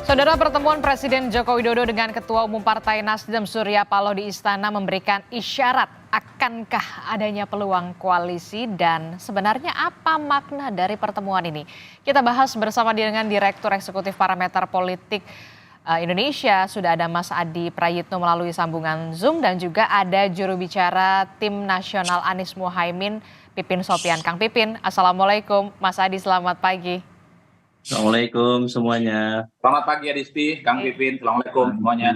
Saudara, pertemuan Presiden Joko Widodo dengan Ketua Umum Partai Nasdem Surya Paloh di Istana memberikan isyarat akankah adanya peluang koalisi dan sebenarnya apa makna dari pertemuan ini. Kita bahas bersama dengan Direktur Eksekutif Parameter Politik Indonesia, sudah ada Mas Adi Prayitno melalui sambungan Zoom dan juga ada juru bicara Tim Nasional Anies Muhaimin, Pipin Sopian. Kang Pipin, Assalamualaikum. Mas Adi, selamat pagi. Assalamualaikum semuanya. Selamat pagi Adisti, Kang Pipin, Assalamualaikum semuanya.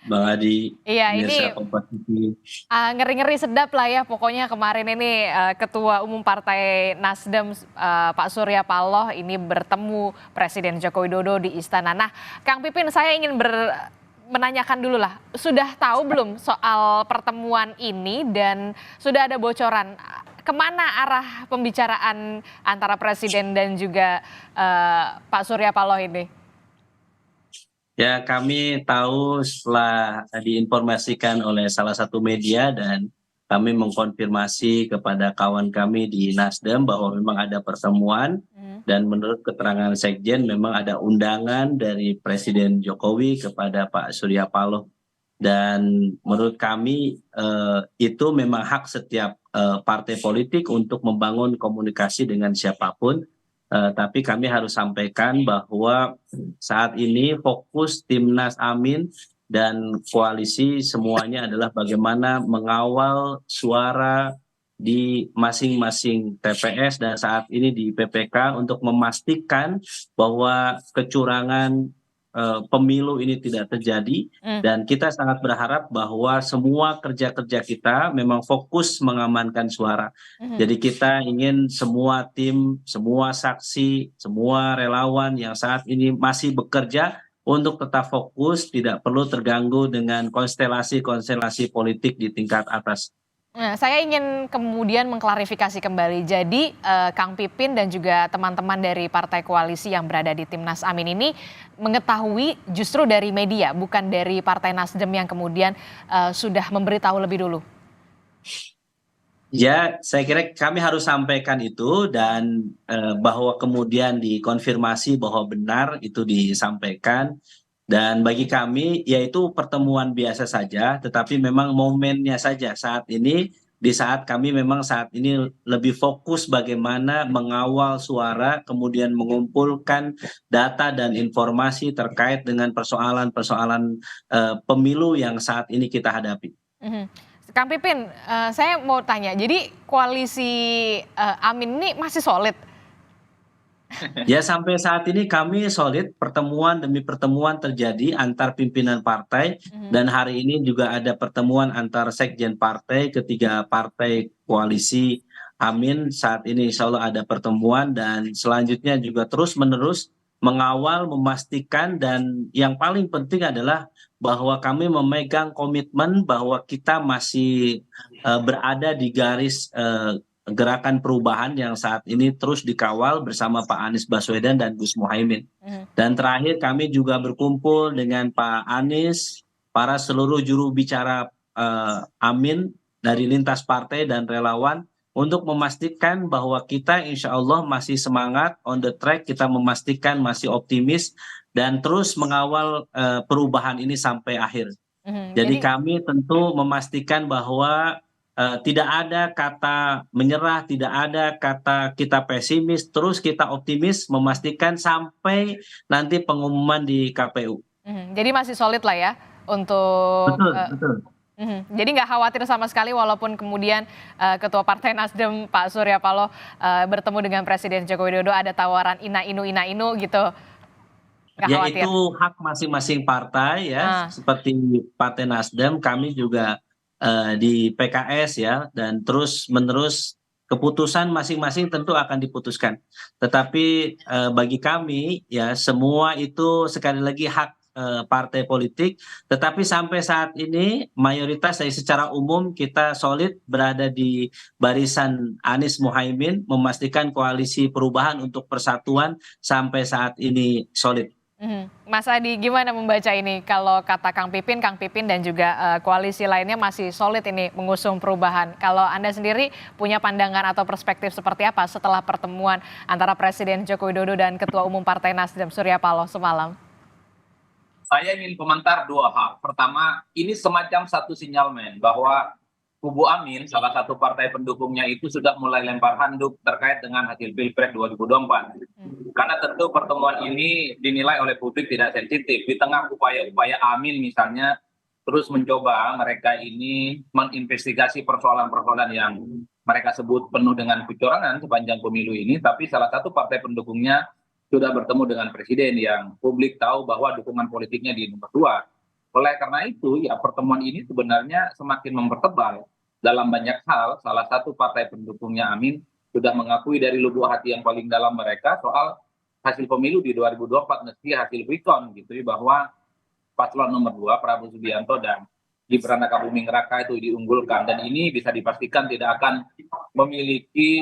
Bang Adi, Iya, ini Kompas TV. ngeri-ngeri sedap lah ya. Pokoknya kemarin ini Ketua Umum Partai Nasdem Pak Surya Paloh ini bertemu Presiden Joko Widodo di Istana. Nah, Kang Pipin, saya ingin menanyakan dulu lah, sudah tahu belum soal pertemuan ini dan sudah ada bocoran kemana arah pembicaraan antara Presiden dan juga Pak Surya Paloh ini? Ya, kami tahu setelah diinformasikan oleh salah satu media dan kami mengkonfirmasi kepada kawan kami di Nasdem bahwa memang ada pertemuan dan menurut keterangan Sekjen memang ada undangan dari Presiden Jokowi kepada Pak Surya Paloh. Dan menurut kami itu memang hak setiap partai politik untuk membangun komunikasi dengan siapapun. Tapi kami harus sampaikan bahwa saat ini fokus Timnas Amin dan koalisi semuanya adalah bagaimana mengawal suara di masing-masing TPS dan saat ini di PPK untuk memastikan bahwa kecurangan pemilu ini tidak terjadi dan kita sangat berharap bahwa semua kerja-kerja kita memang fokus mengamankan suara. Jadi kita ingin semua tim, semua saksi, semua relawan yang saat ini masih bekerja untuk tetap fokus, tidak perlu terganggu dengan konstelasi-konstelasi politik di tingkat atas. Nah, saya ingin kemudian mengklarifikasi kembali. Jadi Kang Pipin dan juga teman-teman dari partai koalisi yang berada di Timnas Amin ini mengetahui justru dari media, bukan dari Partai Nasdem yang kemudian sudah memberitahu lebih dulu. Ya, saya kira kami harus sampaikan itu dan bahwa kemudian dikonfirmasi bahwa benar itu disampaikan. Dan bagi kami yaitu pertemuan biasa saja, tetapi memang momennya saja saat ini, di saat kami memang saat ini lebih fokus bagaimana mengawal suara, kemudian mengumpulkan data dan informasi terkait dengan persoalan-persoalan pemilu yang saat ini kita hadapi. Kang Pipin, saya mau tanya, jadi koalisi Amin ini masih solid? Ya, sampai saat ini kami solid, pertemuan demi pertemuan terjadi antar pimpinan partai dan hari ini juga ada pertemuan antar sekjen partai, ketiga partai koalisi Amin. Saat ini insya Allah ada pertemuan dan selanjutnya juga terus menerus mengawal, memastikan dan yang paling penting adalah bahwa kami memegang komitmen bahwa kita masih berada di garis gerakan perubahan yang saat ini terus dikawal bersama Pak Anies Baswedan dan Gus Muhaimin. Dan terakhir kami juga berkumpul dengan Pak Anies, para seluruh juru bicara Amin dari lintas partai dan relawan untuk memastikan bahwa kita insya Allah masih semangat on the track, kita memastikan masih optimis dan terus mengawal perubahan ini sampai akhir. Jadi kami tentu memastikan bahwa tidak ada kata menyerah, tidak ada kata kita pesimis, terus kita optimis memastikan sampai nanti pengumuman di KPU. Jadi masih solid lah ya untuk. Betul. Jadi nggak khawatir sama sekali walaupun kemudian Ketua Partai Nasdem Pak Surya Paloh bertemu dengan Presiden Joko Widodo ada tawaran ina inu gitu. Ya itu hak masing-masing partai ya, seperti Partai Nasdem kami juga di PKS ya dan terus menerus keputusan masing-masing tentu akan diputuskan. Tetapi bagi kami ya semua itu sekali lagi hak partai politik. Tetapi sampai saat ini mayoritas secara umum kita solid berada di barisan Anies Muhaimin memastikan koalisi perubahan untuk persatuan sampai saat ini solid. Mas Adi, gimana membaca ini kalau kata Kang Pipin dan juga koalisi lainnya masih solid ini mengusung perubahan. Kalau Anda sendiri punya pandangan atau perspektif seperti apa setelah pertemuan antara Presiden Joko Widodo dan Ketua Umum Partai Nasdem Surya Paloh semalam? Saya ingin komentar dua hal. Pertama, ini semacam satu sinyalmen bahwa kubu Amin, salah satu partai pendukungnya itu sudah mulai lempar handuk terkait dengan hasil Pilpres 2024. Karena tentu pertemuan ini dinilai oleh publik tidak sensitif. Di tengah upaya-upaya Amin misalnya terus mencoba mereka ini menginvestigasi persoalan-persoalan yang mereka sebut penuh dengan kecurangan sepanjang pemilu ini, tapi salah satu partai pendukungnya sudah bertemu dengan presiden yang publik tahu bahwa dukungan politiknya di nomor dua. Oleh karena itu, ya pertemuan ini sebenarnya semakin mempertebal dalam banyak hal. Salah satu partai pendukungnya Amin sudah mengakui dari lubuk hati yang paling dalam mereka soal hasil pemilu di 2024 meski hasil quick count gitu ya, bahwa paslon nomor 2 Prabowo Subianto dan Gibran Rakabuming Raka itu diunggulkan, dan ini bisa dipastikan tidak akan memiliki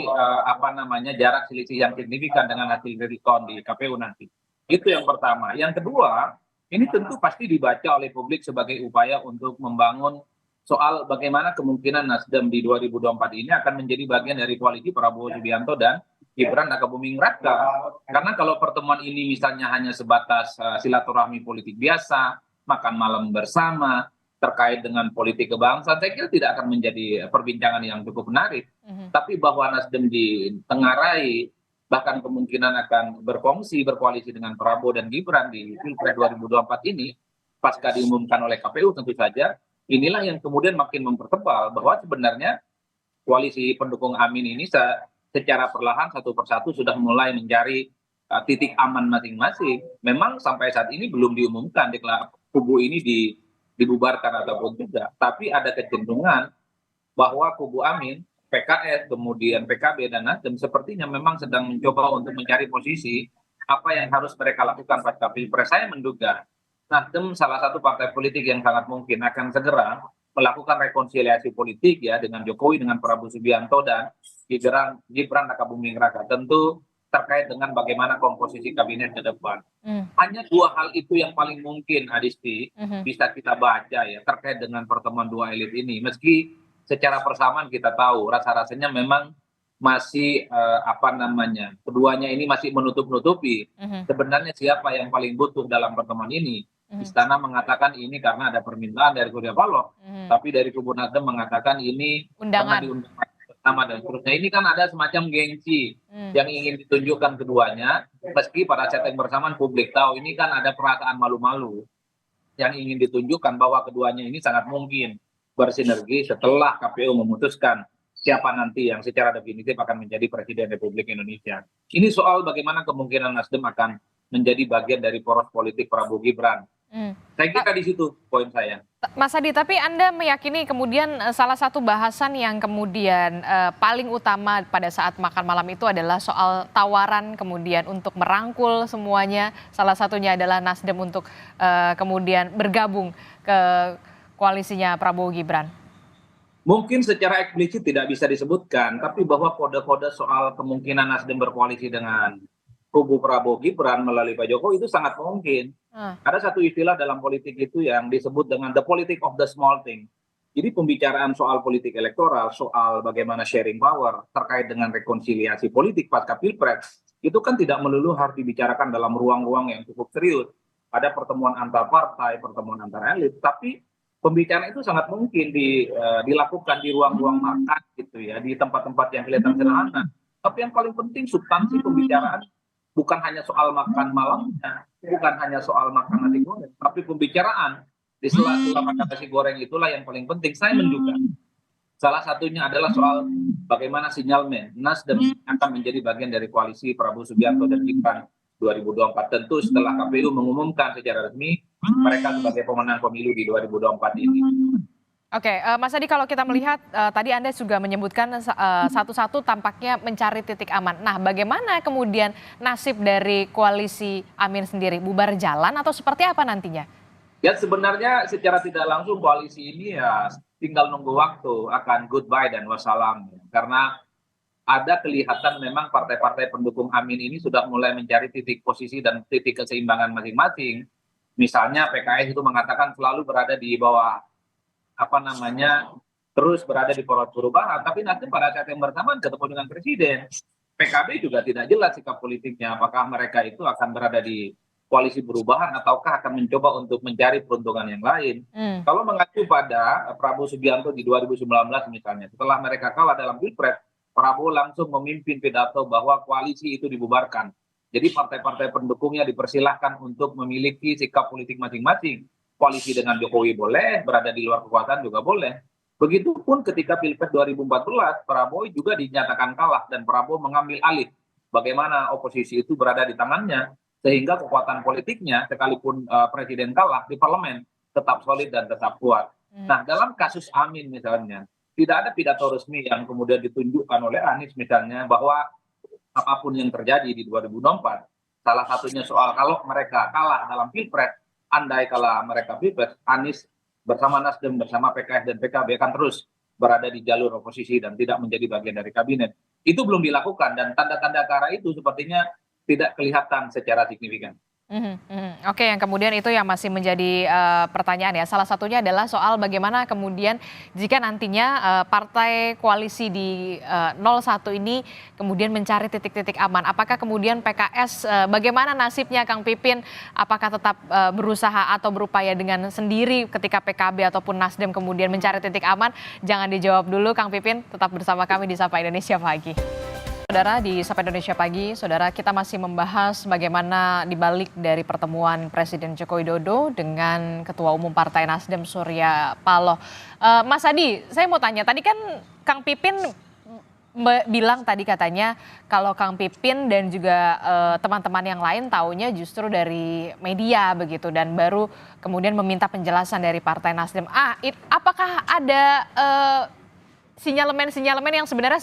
jarak selisih yang signifikan dengan hasil quick count di KPU nanti. Itu yang pertama. Yang kedua, ini tentu pasti dibaca oleh publik sebagai upaya untuk membangun soal bagaimana kemungkinan Nasdem di 2024 ini akan menjadi bagian dari koalisi Prabowo Subianto dan Gibran Rakabuming Raka. Karena kalau pertemuan ini misalnya hanya sebatas silaturahmi politik biasa, makan malam bersama, terkait dengan politik kebangsaan, saya kira tidak akan menjadi perbincangan yang cukup menarik. Tapi bahwa Nasdem ditengarai, bahkan kemungkinan akan berfungsi, berkoalisi dengan Prabowo dan Gibran di Pilpres 2024 ini, pasca diumumkan oleh KPU tentu saja, inilah yang kemudian makin mempertebal bahwa sebenarnya koalisi pendukung Amin ini secara perlahan satu persatu sudah mulai mencari titik aman masing-masing. Memang sampai saat ini belum diumumkan kubu ini dibubarkan ataupun tidak, tapi ada kecenderungan bahwa kubu Amin, PKS, kemudian PKB dan Nasdem sepertinya memang sedang mencoba untuk mencari posisi apa yang harus mereka lakukan pasca Pilpres. Saya menduga Nasdem salah satu partai politik yang sangat mungkin akan segera melakukan rekonsiliasi politik ya dengan Jokowi, dengan Prabowo Subianto dan Gibran Rakabuming Raka. Tentu terkait dengan bagaimana komposisi kabinet ke depan. Hanya dua hal itu yang paling mungkin, Adisti, bisa kita baca ya terkait dengan pertemuan dua elit ini. Meski secara persamaan kita tahu rasa-rasanya memang masih keduanya ini masih menutup-nutupi sebenarnya siapa yang paling butuh dalam pertemuan ini. Istana mengatakan ini karena ada permintaan dari Surya Paloh, tapi dari kubu Nasdem mengatakan ini karena diundang bersama dan seterusnya. Ini kan ada semacam gengsi yang ingin ditunjukkan keduanya, meski pada saat yang bersamaan publik tahu ini kan ada perasaan malu-malu yang ingin ditunjukkan bahwa keduanya ini sangat mungkin bersinergi setelah KPU memutuskan siapa nanti yang secara definitif akan menjadi Presiden Republik Indonesia. Ini soal bagaimana kemungkinan Nasdem akan menjadi bagian dari poros politik Prabowo Gibran. Saya kira di situ poin saya. Mas Adi, tapi Anda meyakini kemudian salah satu bahasan yang kemudian paling utama pada saat makan malam itu adalah soal tawaran kemudian untuk merangkul semuanya, salah satunya adalah Nasdem untuk kemudian bergabung ke koalisinya Prabowo Gibran? Mungkin secara eksplisit tidak bisa disebutkan, tapi bahwa kode-kode soal kemungkinan Nasdem berkoalisi dengan kubu Prabowo Gibran melalui Pak Jokowi itu sangat mungkin. Ada satu istilah dalam politik itu yang disebut dengan the politics of the small thing. Jadi pembicaraan soal politik elektoral, soal bagaimana sharing power terkait dengan rekonsiliasi politik pasca Pilpres, itu kan tidak melulu harus dibicarakan dalam ruang-ruang yang cukup serius. Ada pertemuan antar partai, pertemuan antar elit, tapi pembicaraan itu sangat mungkin dilakukan di ruang-ruang makan gitu ya, di tempat-tempat yang kelihatan sederhana. Tapi yang paling penting substansi pembicaraan bukan hanya soal makan malamnya, bukan hanya soal makan nasi goreng, tapi pembicaraan di sela-sela makan nasi goreng itulah yang paling penting. Saya menduga salah satunya adalah soal bagaimana sinyalmen Nasdem akan menjadi bagian dari koalisi Prabowo Subianto dan Gibran 2024. Tentu setelah KPU mengumumkan secara resmi mereka sebagai pemenang pemilu di 2024 ini. Oke, Mas Adi, kalau kita melihat tadi Anda juga menyebutkan satu-satu tampaknya mencari titik aman. Nah, bagaimana kemudian nasib dari koalisi Amin sendiri? Bubar jalan atau seperti apa nantinya? Ya sebenarnya secara tidak langsung koalisi ini ya tinggal nunggu waktu akan goodbye dan wassalam. Karena ada kelihatan memang partai-partai pendukung Amin ini sudah mulai mencari titik posisi dan titik keseimbangan masing-masing. Misalnya PKS itu mengatakan selalu berada di bawah terus berada di poros perubahan, tapi Nasdem pada saat yang bersamaan ketemu dengan presiden. PKB juga tidak jelas sikap politiknya, apakah mereka itu akan berada di koalisi perubahan ataukah akan mencoba untuk mencari peruntungan yang lain. Kalau mengacu pada Prabowo Subianto di 2019 misalnya, setelah mereka kalah dalam Pilpres, Prabowo langsung memimpin pidato bahwa koalisi itu dibubarkan. Jadi partai-partai pendukungnya dipersilahkan untuk memiliki sikap politik masing-masing. Koalisi dengan Jokowi boleh, berada di luar kekuasaan juga boleh. Begitupun ketika Pilpres 2014, Prabowo juga dinyatakan kalah dan Prabowo mengambil alih bagaimana oposisi itu berada di tangannya, sehingga kekuatan politiknya sekalipun presiden kalah di parlemen tetap solid dan tetap kuat. Nah, dalam kasus Amin misalnya, tidak ada pidato resmi yang kemudian ditunjukkan oleh Anies misalnya bahwa apapun yang terjadi di 2024, salah satunya soal kalau mereka kalah dalam Pilpres, andai kala mereka Pilpres, Anies bersama Nasdem, bersama PKS dan PKB akan terus berada di jalur oposisi dan tidak menjadi bagian dari kabinet. Itu belum dilakukan dan tanda-tanda ke arah itu sepertinya tidak kelihatan secara signifikan. Oke, yang kemudian itu yang masih menjadi pertanyaan ya. Salah satunya adalah soal bagaimana kemudian jika nantinya partai koalisi di 01 ini kemudian mencari titik-titik aman. Apakah kemudian PKS bagaimana nasibnya Kang Pipin? Apakah tetap berusaha atau berupaya dengan sendiri ketika PKB ataupun Nasdem kemudian mencari titik aman? Jangan dijawab dulu Kang Pipin, tetap bersama kami di Sapa Indonesia Pagi. Saudara, di Sapa Indonesia Pagi, saudara, kita masih membahas bagaimana dibalik dari pertemuan Presiden Joko Widodo dengan Ketua Umum Partai Nasdem Surya Paloh. Mas Adi, saya mau tanya, tadi kan Kang Pipin bilang tadi katanya kalau Kang Pipin dan juga teman-teman yang lain taunya justru dari media begitu dan baru kemudian meminta penjelasan dari Partai Nasdem. Apakah ada sinyalemen-sinyalemen yang sebenarnya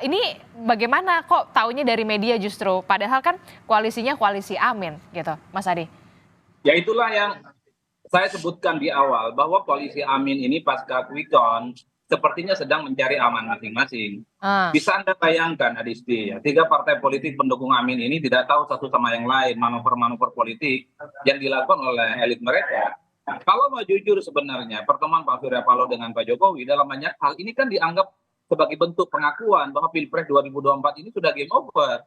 ini bagaimana kok taunya dari media justru, padahal kan koalisinya koalisi Amin gitu, Mas Adi. Ya itulah yang saya sebutkan di awal, bahwa koalisi Amin ini pasca quick count sepertinya sedang mencari aman masing-masing. Bisa Anda bayangkan, Adisti, ya, 3 partai politik pendukung Amin ini tidak tahu satu sama yang lain manuver-manuver politik yang dilakukan oleh elit mereka. Nah, kalau mau jujur sebenarnya pertemuan Pak Surya Paloh dengan Pak Jokowi dalam banyak hal ini kan dianggap sebagai bentuk pengakuan bahwa Pilpres 2024 ini sudah game over.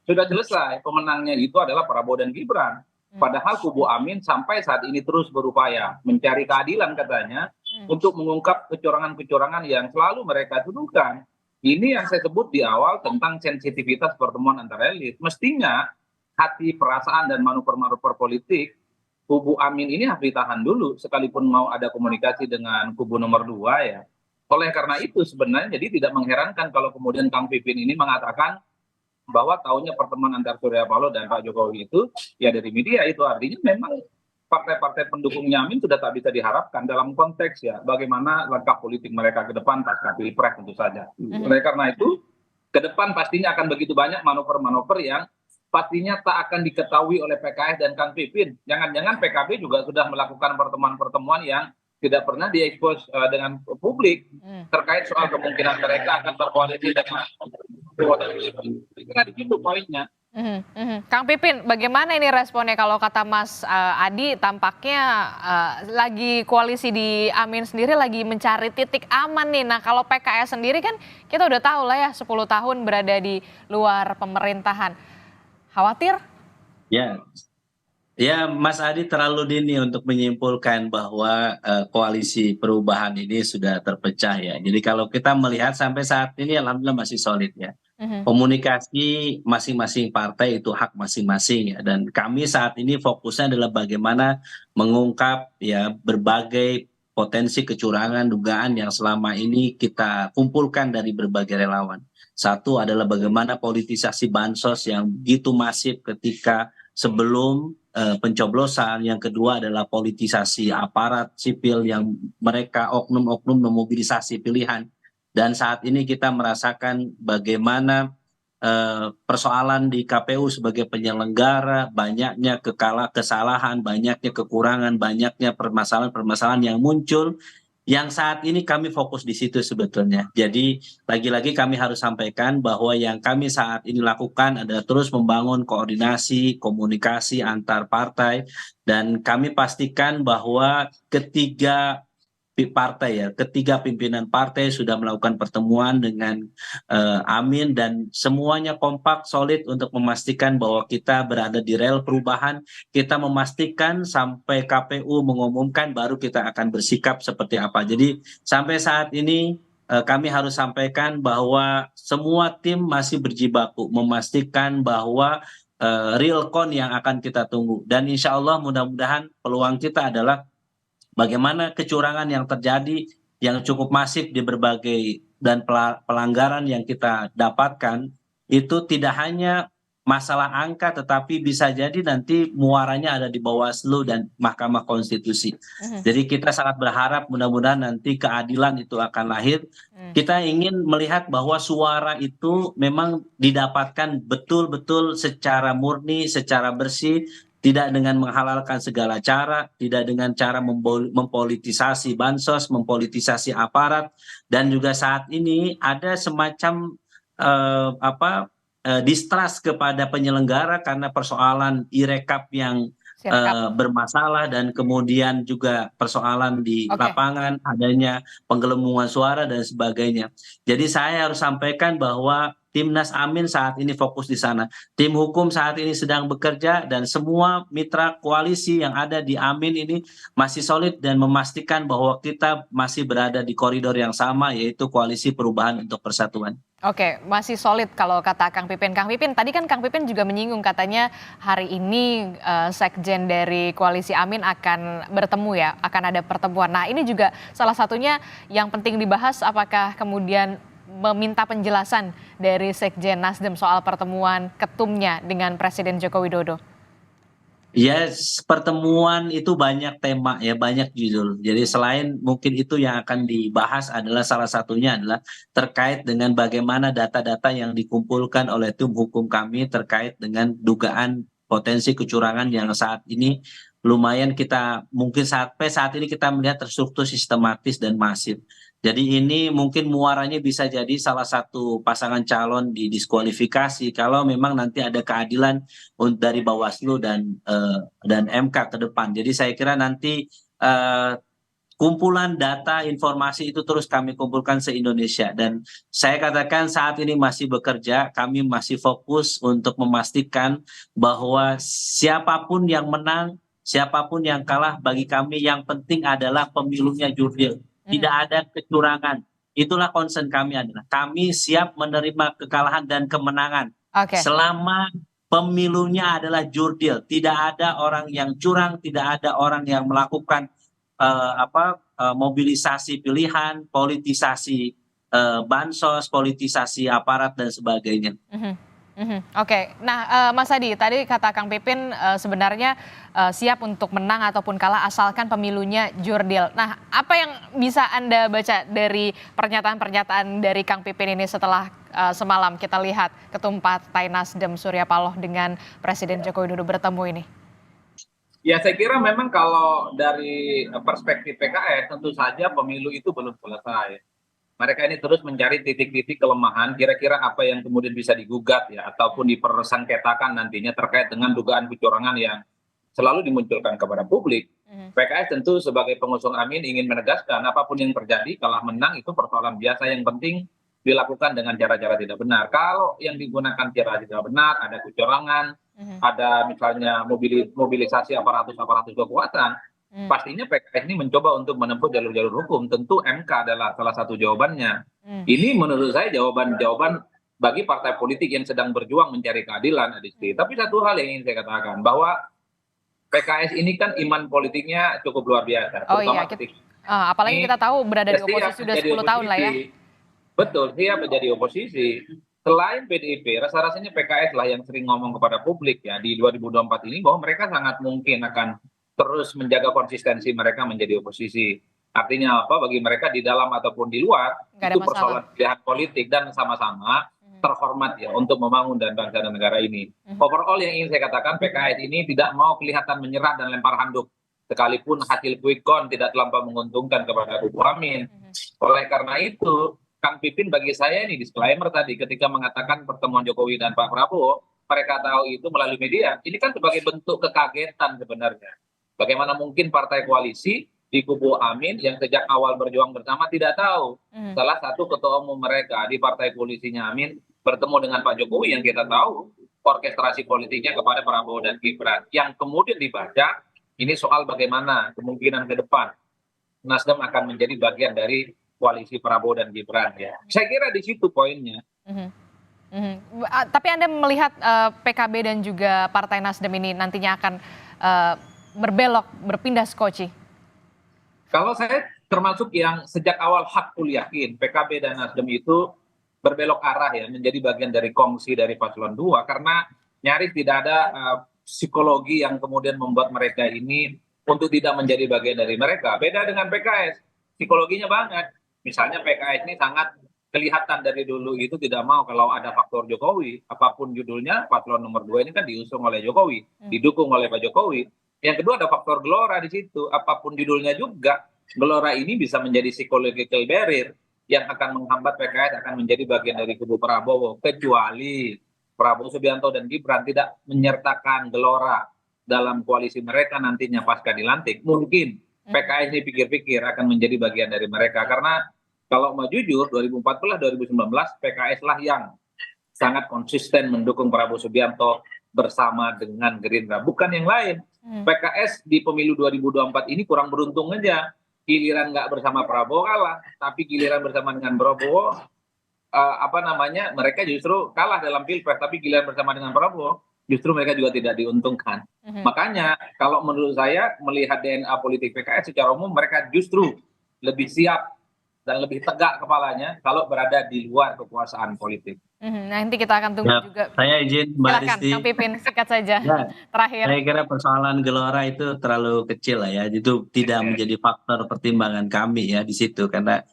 Sudah selesai, pemenangnya itu adalah Prabowo dan Gibran. Padahal kubu Amin sampai saat ini terus berupaya mencari keadilan katanya untuk mengungkap kecurangan-kecurangan yang selalu mereka tuduhkan. Ini yang saya sebut di awal tentang sensitivitas pertemuan antara elit. Mestinya hati, perasaan, dan manuver-manuver politik kubu Amin ini harus ditahan dulu sekalipun mau ada komunikasi dengan kubu nomor 2 ya. Oleh karena itu sebenarnya jadi tidak mengherankan kalau kemudian Kang Pipin ini mengatakan bahwa tahunya pertemuan antara Surya Paloh dan Pak Jokowi itu ya dari media. Itu artinya memang partai-partai pendukungnya Amin sudah tak bisa diharapkan dalam konteks ya bagaimana langkah politik mereka ke depan pasca Pilpres tentu saja. Oleh karena itu ke depan pastinya akan begitu banyak manuver-manuver yang pastinya tak akan diketahui oleh PKS dan Kang Pipin. Jangan-jangan PKB juga sudah melakukan pertemuan-pertemuan yang tidak pernah diekspos dengan publik terkait soal kemungkinan mereka akan berkoalisi dengan di situ poinnya. Kang Pipin, bagaimana ini responnya kalau kata Mas Adi tampaknya lagi koalisi di Amin sendiri lagi mencari titik aman nih. Nah kalau PKS sendiri kan kita udah tahu lah ya 10 tahun berada di luar pemerintahan. Khawatir? Ya, Mas Adi terlalu dini untuk menyimpulkan bahwa koalisi perubahan ini sudah terpecah ya. Jadi kalau kita melihat sampai saat ini alhamdulillah masih solid ya. Komunikasi masing-masing partai itu hak masing-masing ya. Dan kami saat ini fokusnya adalah bagaimana mengungkap ya berbagai potensi kecurangan, dugaan yang selama ini kita kumpulkan dari berbagai relawan. Satu adalah bagaimana politisasi bansos yang begitu masif ketika sebelum pencoblosan. Yang kedua adalah politisasi aparat sipil yang mereka oknum-oknum memobilisasi pilihan. Dan saat ini kita merasakan bagaimana persoalan di KPU sebagai penyelenggara, banyaknya kesalahan, banyaknya kekurangan, banyaknya permasalahan-permasalahan yang muncul. Yang saat ini kami fokus di situ sebetulnya. Jadi lagi-lagi kami harus sampaikan bahwa yang kami saat ini lakukan adalah terus membangun koordinasi, komunikasi antar partai. Dan kami pastikan bahwa ketiga partai ya, ketiga pimpinan partai sudah melakukan pertemuan dengan Amin dan semuanya kompak solid untuk memastikan bahwa kita berada di rel perubahan. Kita memastikan sampai KPU mengumumkan baru kita akan bersikap seperti apa. Jadi sampai saat ini kami harus sampaikan bahwa semua tim masih berjibaku memastikan bahwa real count yang akan kita tunggu. Dan insya Allah mudah-mudahan peluang kita adalah bagaimana kecurangan yang terjadi yang cukup masif di berbagai dan pelanggaran yang kita dapatkan itu tidak hanya masalah angka tetapi bisa jadi nanti muaranya ada di Bawaslu dan Mahkamah Konstitusi. Jadi kita sangat berharap mudah-mudahan nanti keadilan itu akan lahir. Kita ingin melihat bahwa suara itu memang didapatkan betul-betul secara murni, secara bersih, tidak dengan menghalalkan segala cara, tidak dengan cara mempolitisasi bansos, mempolitisasi aparat, dan juga saat ini ada semacam distrust kepada penyelenggara karena persoalan e-rekap yang bermasalah dan kemudian juga persoalan di lapangan, adanya penggelembungan suara dan sebagainya. Jadi saya harus sampaikan bahwa Timnas Amin saat ini fokus di sana. Tim hukum saat ini sedang bekerja dan semua mitra koalisi yang ada di Amin ini masih solid dan memastikan bahwa kita masih berada di koridor yang sama yaitu Koalisi Perubahan untuk Persatuan. Oke, masih solid kalau kata Kang Pipin. Kang Pipin, tadi kan Kang Pipin juga menyinggung katanya hari ini sekjen dari Koalisi Amin akan bertemu ya, akan ada pertemuan. Nah ini juga salah satunya yang penting dibahas apakah kemudian meminta penjelasan dari sekjen Nasdem soal pertemuan ketumnya dengan Presiden Joko Widodo. Ya, pertemuan itu banyak tema ya, banyak judul. Jadi selain mungkin itu yang akan dibahas adalah salah satunya adalah terkait dengan bagaimana data-data yang dikumpulkan oleh tim hukum kami terkait dengan dugaan potensi kecurangan yang saat ini lumayan kita mungkin sampai saat ini kita melihat terstruktur sistematis dan masif. Jadi ini mungkin muaranya bisa jadi salah satu pasangan calon didiskualifikasi kalau memang nanti ada keadilan dari Bawaslu dan MK ke depan. Jadi saya kira nanti kumpulan data informasi itu terus kami kumpulkan se-Indonesia dan saya katakan saat ini masih bekerja, kami masih fokus untuk memastikan bahwa siapapun yang menang, siapapun yang kalah bagi kami yang penting adalah pemilunya jurdil. Tidak ada kecurangan. Itulah concern kami adalah kami siap menerima kekalahan dan kemenangan selama pemilunya adalah jurdil. Tidak ada orang yang curang, tidak ada orang yang melakukan mobilisasi pilihan, politisasi bansos, politisasi aparat dan sebagainya. Oke, nah Mas Adi, tadi kata Kang Pipin sebenarnya siap untuk menang ataupun kalah asalkan pemilunya jurdil. Nah, apa yang bisa Anda baca dari pernyataan-pernyataan dari Kang Pipin ini setelah semalam kita lihat Ketum Partai Nasdem Surya Paloh dengan Presiden Joko Widodo bertemu ini? Ya, saya kira memang kalau dari perspektif PKS tentu saja pemilu itu belum selesai. Mereka ini terus mencari titik-titik kelemahan, kira-kira apa yang kemudian bisa digugat ya, ataupun dipersengketakan nantinya terkait dengan dugaan kecurangan yang selalu dimunculkan kepada publik. PKS tentu sebagai pengusung Amin ingin menegaskan apapun yang terjadi, kalah menang itu persoalan biasa yang penting dilakukan dengan cara-cara tidak benar. Kalau yang digunakan cara tidak benar, ada kecurangan, ada misalnya mobilisasi aparatus kekuatan, pastinya PKS ini mencoba untuk menempuh jalur-jalur hukum. Tentu MK adalah salah satu jawabannya. Ini menurut saya jawaban bagi partai politik yang sedang berjuang mencari keadilan, Adisti. Tapi satu hal yang ingin saya katakan, bahwa PKS ini kan iman politiknya cukup luar biasa. Apalagi kita tahu berada di oposisi sudah 10 tahun lah ya. Betul, siap menjadi oposisi. Selain PDIP, rasa-rasanya PKS lah yang sering ngomong kepada publik ya di 2024 ini bahwa mereka sangat mungkin akan terus menjaga konsistensi mereka menjadi oposisi. Artinya apa? Bagi mereka di dalam ataupun di luar itu persoalan pilihan politik dan sama-sama terhormat ya untuk membangun dan bangsa dan negara ini. Overall yang ingin saya katakan, PKS ini tidak mau kelihatan menyerah dan lempar handuk sekalipun hasil quick count tidak terlampau menguntungkan kepada kubu Amin. Oleh karena itu, Kang Pipin bagi saya ini disclaimer tadi ketika mengatakan pertemuan Jokowi dan Pak Prabowo, mereka tahu itu melalui media. Ini kan sebagai bentuk kekagetan sebenarnya. Bagaimana mungkin partai koalisi di kubu Amin yang sejak awal berjuang bersama tidak tahu salah satu ketua umum mereka di partai koalisinya Amin bertemu dengan Pak Jokowi yang kita tahu orkestrasi politiknya kepada Prabowo dan Gibran. Yang kemudian dibaca ini soal bagaimana kemungkinan ke depan Nasdem akan menjadi bagian dari koalisi Prabowo dan Gibran ya. Saya kira di situ poinnya. Tapi Anda melihat PKB dan juga Partai Nasdem ini nantinya akan berbelok, berpindah skoci? Kalau saya termasuk yang sejak awal hakul yakin PKB dan Nasdem itu berbelok arah ya menjadi bagian dari kongsi dari paslon 2 karena nyaris tidak ada psikologi yang kemudian membuat mereka ini untuk tidak menjadi bagian dari mereka. Beda dengan PKS, psikologinya banget. Misalnya PKS ini sangat kelihatan dari dulu itu tidak mau kalau ada faktor Jokowi, apapun judulnya paslon nomor 2 ini kan diusung oleh Jokowi, didukung oleh Pak Jokowi. Yang kedua ada faktor gelora di situ. Apapun judulnya juga, gelora ini bisa menjadi psychological barrier yang akan menghambat PKS akan menjadi bagian dari kubu Prabowo. Kecuali Prabowo Subianto dan Gibran tidak menyertakan gelora dalam koalisi mereka nantinya pasca dilantik. Mungkin PKS ini pikir-pikir akan menjadi bagian dari mereka. Karena kalau mau jujur 2014-2019 PKS lah yang sangat konsisten mendukung Prabowo Subianto bersama dengan Gerindra. Bukan yang lain. PKS di pemilu 2024 ini kurang beruntung aja. Giliran nggak bersama Prabowo kalah, tapi giliran bersama dengan Prabowo mereka justru kalah dalam pilpres, tapi giliran bersama dengan Prabowo justru mereka juga tidak diuntungkan. Makanya kalau menurut saya melihat DNA politik PKS secara umum mereka justru lebih siap dan lebih tegak kepalanya kalau berada di luar kekuasaan politik. Nanti kita akan tunggu juga. Saya izin Mbak Silakan, Risti. Kang Pipin, sikat saja. Terakhir. Saya kira persoalan gelora itu terlalu kecil lah ya. Itu tidak menjadi faktor pertimbangan kami ya di situ. Karena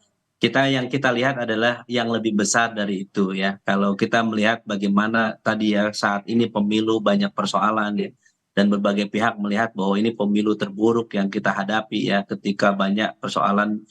yang kita lihat adalah yang lebih besar dari itu ya. Kalau kita melihat bagaimana tadi ya saat ini pemilu banyak persoalan ya. Dan berbagai pihak melihat bahwa ini pemilu terburuk yang kita hadapi ya ketika banyak persoalan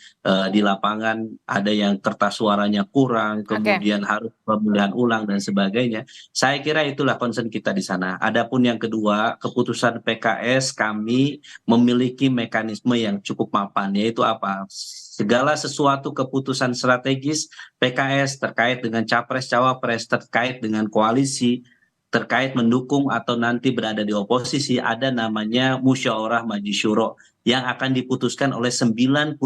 di lapangan, ada yang kertas suaranya kurang, kemudian harus pemilihan ulang dan sebagainya. Saya kira itulah concern kita di sana. Adapun yang kedua, keputusan PKS kami memiliki mekanisme yang cukup mapan, yaitu apa? Segala sesuatu keputusan strategis PKS terkait dengan capres-cawapres, terkait dengan koalisi, terkait mendukung atau nanti berada di oposisi, ada namanya musyawarah majelis syuro yang akan diputuskan oleh 99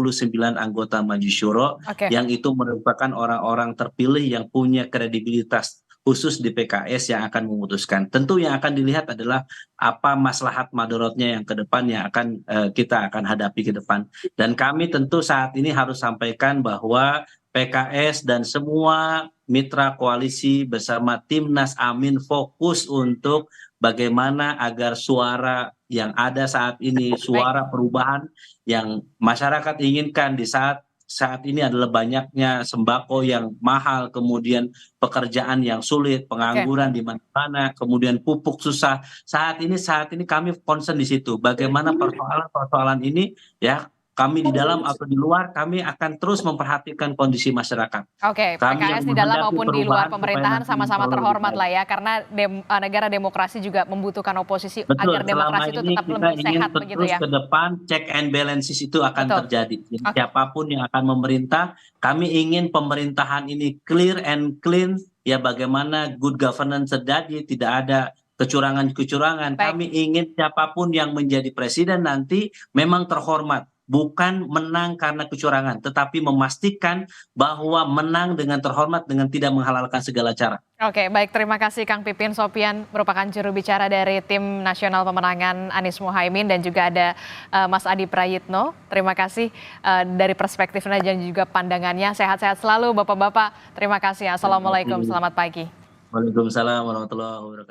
anggota majelis syuro yang itu merupakan orang-orang terpilih yang punya kredibilitas khusus di PKS yang akan memutuskan. Tentu yang akan dilihat adalah apa maslahat madorotnya yang ke depan yang akan kita akan hadapi ke depan. Dan kami tentu saat ini harus sampaikan bahwa PKS dan semua mitra koalisi bersama Timnas Amin fokus untuk bagaimana agar suara yang ada saat ini, suara perubahan yang masyarakat inginkan di saat ini adalah banyaknya sembako yang mahal, kemudian pekerjaan yang sulit, pengangguran di mana-mana, kemudian pupuk susah. Saat ini kami concern di situ. Bagaimana persoalan-persoalan ini ya kami di dalam atau di luar kami akan terus memperhatikan kondisi masyarakat. PKS di dalam maupun di luar pemerintahan sama-sama terhormat lah ya karena negara demokrasi juga membutuhkan oposisi. Betul, agar demokrasi itu tetap lebih sehat begitu ya. Ke depan check and balances itu akan terjadi. Jadi siapapun yang akan memerintah, kami ingin pemerintahan ini clear and clean ya, bagaimana good governance terjadi, tidak ada kecurangan-kecurangan. Kami ingin siapapun yang menjadi presiden nanti memang terhormat. Bukan menang karena kecurangan, tetapi memastikan bahwa menang dengan terhormat dengan tidak menghalalkan segala cara. Baik, terima kasih Kang Pipin Sopyan, merupakan juru bicara dari Tim Nasional Pemenangan Anies Mohaimin, dan juga ada Mas Adi Prayitno. Terima kasih dari perspektifnya dan juga pandangannya. Sehat-sehat selalu Bapak-Bapak. Terima kasih. Assalamualaikum, selamat pagi. Waalaikumsalam warahmatullahi wabarakatuh.